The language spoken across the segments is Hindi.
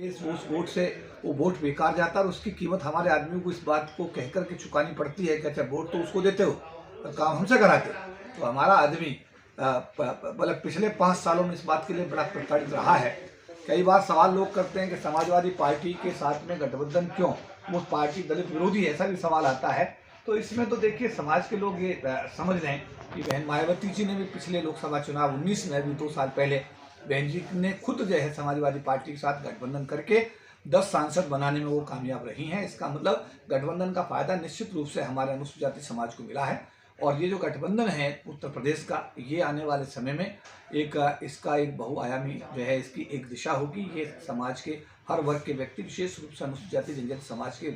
उस वोट से वो वोट बेकार जाता है और उसकी कीमत हमारे आदमियों को इस बात को कह कर के चुकानी पड़ती है कि अच्छा वोट तो उसको देते हो और काम हमसे कराते हो। तो हमारा आदमी मतलब पिछले 5 सालों में इस बात के लिए बड़ा प्रताड़ित रहा है। कई बार सवाल लोग करते हैं कि समाजवादी पार्टी के साथ में गठबंधन क्यों, वो पार्टी दलित विरोधी है, ऐसा भी सवाल आता है। तो इसमें तो देखिए समाज के लोग ये समझ लें कि बहन मायावती जी ने भी पिछले लोकसभा चुनाव 19 में, अभी 2 साल पहले बहन जी ने खुद जो है समाजवादी पार्टी के साथ गठबंधन करके 10 सांसद बनाने में वो कामयाब रही हैं। इसका मतलब गठबंधन का फायदा निश्चित रूप से हमारे अनुसूचित जाति समाज को मिला है। और ये जो गठबंधन है उत्तर प्रदेश का, ये आने वाले समय में इसका एक बहुआयामी जो है इसकी एक दिशा होगी। ये समाज के हर वर्ग के व्यक्ति, विशेष रूप से अनुसूचित जाति जनजाति समाज के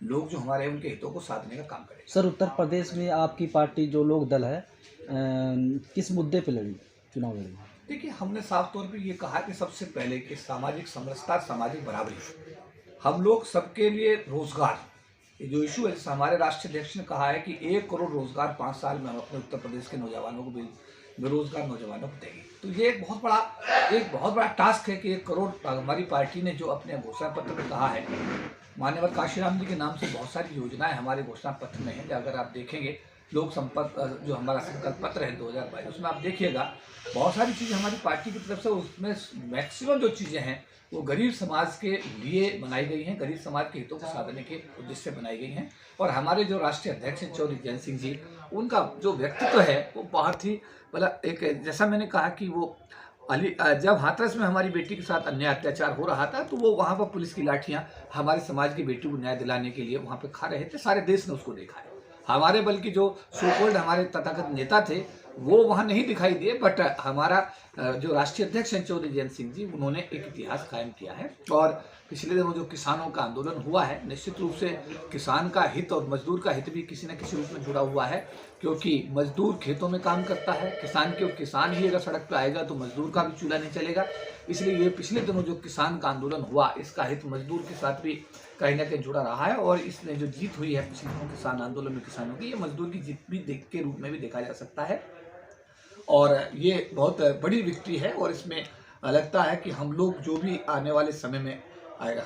लोग जो हमारे उनके हितों को साधने का काम करेंगे। सर, उत्तर प्रदेश में आपकी पार्टी जो लोक दल है किस मुद्दे पे चुनाव लड़ी? देखिए, हमने साफ तौर पे ये कहा कि सबसे पहले कि सामाजिक समरसता, सामाजिक बराबरी, हम लोग सबके लिए रोजगार, ये जो इशू है, हमारे राष्ट्रीय अध्यक्ष ने कहा है कि 1 करोड़ रोजगार 5 साल में हम अपने उत्तर प्रदेश के नौजवानों को, बेरोजगार नौजवानों को देंगे। तो ये एक बहुत बड़ा टास्क है कि 1 करोड़ हमारी पार्टी ने जो अपने घोषणा पत्र में कहा है, माननीय काशीराम जी के नाम से बहुत सारी योजनाएं हमारे घोषणा पत्र में हैं। अगर आप देखेंगे लोक संपर्क जो हमारा संकल्प पत्र है 2022, उसमें आप देखिएगा बहुत सारी चीज़ें हमारी पार्टी की तरफ से, उसमें मैक्सिमम जो चीज़ें हैं वो गरीब समाज के लिए बनाई गई हैं, गरीब समाज के हितों को साधने के उद्देश्य से बनाई गई हैं। और हमारे जो राष्ट्रीय अध्यक्ष हैं चौधरी जयंत सिंह जी, उनका जो व्यक्तित्व है वो बहुत ही मतलब एक, जैसा मैंने कहा कि वो जब हाथरस में हमारी बेटी के साथ अन्याय अत्याचार हो रहा था तो वो वहाँ पर पुलिस की लाठियाँ हमारे समाज की बेटी को न्याय दिलाने के लिए वहाँ पे खा रहे थे। सारे देश ने उसको देखा है। हमारे बल्कि जो सो-कॉल्ड हमारे तथाकथित नेता थे वो वहाँ नहीं दिखाई दिए, बट हमारा जो राष्ट्रीय अध्यक्ष हैं चौधरी जयंत सिंह जी, उन्होंने एक इतिहास कायम किया है। और पिछले दिनों जो किसानों का आंदोलन हुआ है, निश्चित रूप से किसान का हित और मजदूर का हित भी किसी न किसी रूप में जुड़ा हुआ है, क्योंकि मजदूर खेतों में काम करता है, किसान ही अगर सड़क पर आएगा तो मजदूर का भी चूल्हा नहीं चलेगा। इसलिए ये पिछले दिनों जो किसान का आंदोलन हुआ, इसका हित मजदूर के साथ भी कहीं ना कहीं जुड़ा रहा है। और इसमें जो जीत हुई है पिछले दिनों किसान आंदोलन में किसानों की, ये मजदूर की जीत भी के रूप में भी देखा जा सकता है। और ये बहुत बड़ी विक्ट्री है। और इसमें लगता है कि हम लोग जो भी आने वाले समय में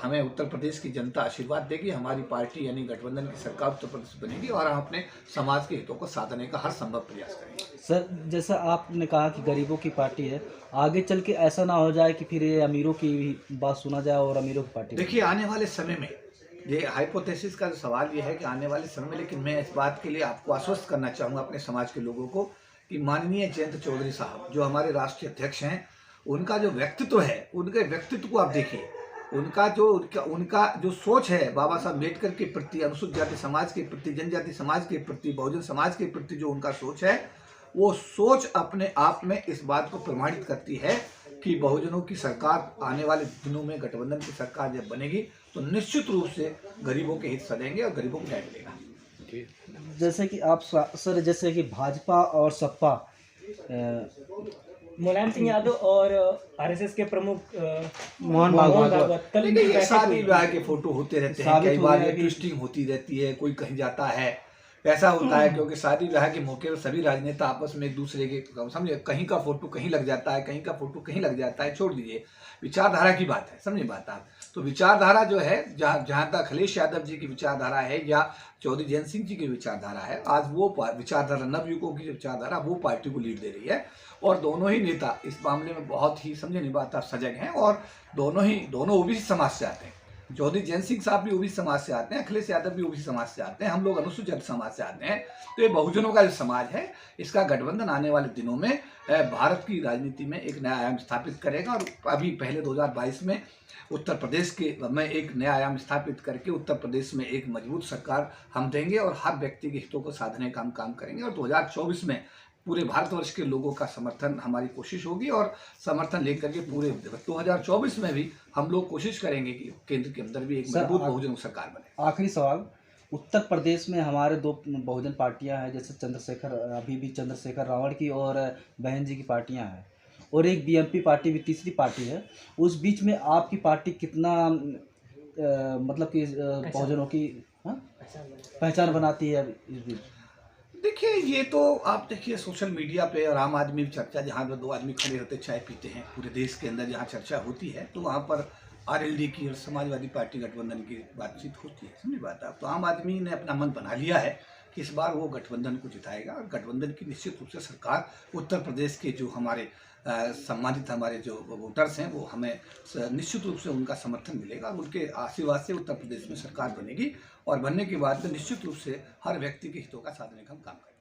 हमें उत्तर प्रदेश की जनता आशीर्वाद देगी, हमारी पार्टी यानी गठबंधन की सरकार उत्तर प्रदेश बनेगी और हम अपने समाज के हितों को साधने का हर संभव प्रयास करेंगे। सर, जैसा आपने कहा कि गरीबों की पार्टी है, आगे चल के ऐसा ना हो जाए कि फिर ये अमीरों की बात सुना जाए और अमीरों की पार्टी। देखिए, आने वाले समय में ये हाइपोथेसिस का सवाल ये है कि आने वाले समय में, लेकिन मैं इस बात के लिए आपको आश्वस्त करना चाहूँगा अपने समाज के लोगों को कि माननीय जयंत चौधरी साहब जो हमारे राष्ट्रीय अध्यक्ष हैं, उनका जो व्यक्तित्व है, उनके व्यक्तित्व को आप देखिए, उनका जो सोच है बाबा साहब अम्बेडकर के प्रति, अनुसूचित जाति समाज के प्रति, जनजाति समाज के प्रति, बहुजन समाज के प्रति जो उनका सोच है, वो सोच अपने आप में इस बात को प्रमाणित करती है कि बहुजनों की सरकार आने वाले दिनों में, गठबंधन की सरकार जब बनेगी तो निश्चित रूप से गरीबों के हित सधेंगे और गरीबों को न्याय मिलेगा। जैसे कि आप सर, जैसे कि भाजपा और सपा, मुलायम सिंह यादव और आरएसएस के प्रमुख मोहन भागवत, शादी विवाह के फोटो होते रहते हैं, कई बार ट्विस्टिंग होती रहती है, कोई कहीं जाता है, ऐसा होता है क्योंकि शादी विवाह के मौके पर सभी राजनेता आपस में एक दूसरे के, समझे, कहीं का फोटो कहीं लग जाता है, कहीं का फोटो कहीं लग जाता है, छोड़ दीजिए, विचारधारा की बात है, समझे बात आप। तो विचारधारा जो है, जहाँ तक अखिलेश यादव जी की विचारधारा है या चौधरी जयंत सिंह जी की विचारधारा है, आज वो विचारधारा, नवयुगों की विचारधारा, वो पार्टी को लीड दे रही है। और दोनों ही नेता इस मामले में बहुत ही, समझे नहीं बात आप, सजग हैं। और दोनों ओबीसी समाज से आते हैं। चौधरी जयंत सिंह साहब भी ओबीसी समाज से आते हैं, अखिलेश यादव भी ओबीसी समाज से आते हैं, हम लोग अनुसूचित समाज से आते हैं। तो ये बहुजनों का जो समाज है, इसका गठबंधन आने वाले दिनों में भारत की राजनीति में एक नया आयाम स्थापित करेगा। और अभी पहले 2022 में उत्तर प्रदेश में एक नया आयाम स्थापित करके उत्तर प्रदेश में एक मजबूत सरकार हम देंगे और हर व्यक्ति के हितों को साधने का हम काम करेंगे। और 2024 में पूरे भारतवर्ष के लोगों का समर्थन हमारी कोशिश होगी और समर्थन लेकर के पूरे 2024 में भी हम लोग कोशिश करेंगे कि केंद्र के अंदर भी एक मजबूत बहुजन सरकार बने। आखिरी सवाल, उत्तर प्रदेश में हमारे 2 बहुजन पार्टियां हैं, जैसे अभी भी चंद्रशेखर रावण की और बहन जी की पार्टियां हैं, और एक बीएमपी पार्टी भी तीसरी पार्टी है। उस बीच में आपकी पार्टी कितना मतलब कि बहुजनों की पहचान बनाती है इस बीच? देखिए, ये तो आप देखिए सोशल मीडिया पे और आम आदमी चर्चा, जहाँ पे 2 आदमी खड़े होते चाय पीते हैं, पूरे देश के अंदर जहाँ चर्चा होती है, तो वहाँ पर आरएलडी की और समाजवादी पार्टी गठबंधन की बातचीत होती है, समझी बात आप। तो आम आदमी ने अपना मन बना लिया है कि इस बार वो गठबंधन को जिताएगा और गठबंधन की निश्चित रूप से सरकार, उत्तर प्रदेश के जो हमारे सम्मानित हमारे जो वोटर्स हैं वो हमें निश्चित रूप से उनका समर्थन मिलेगा और उनके आशीर्वाद से उत्तर प्रदेश में सरकार बनेगी और बनने के बाद में निश्चित रूप से हर व्यक्ति के हितों का साधने का हम काम करेंगे।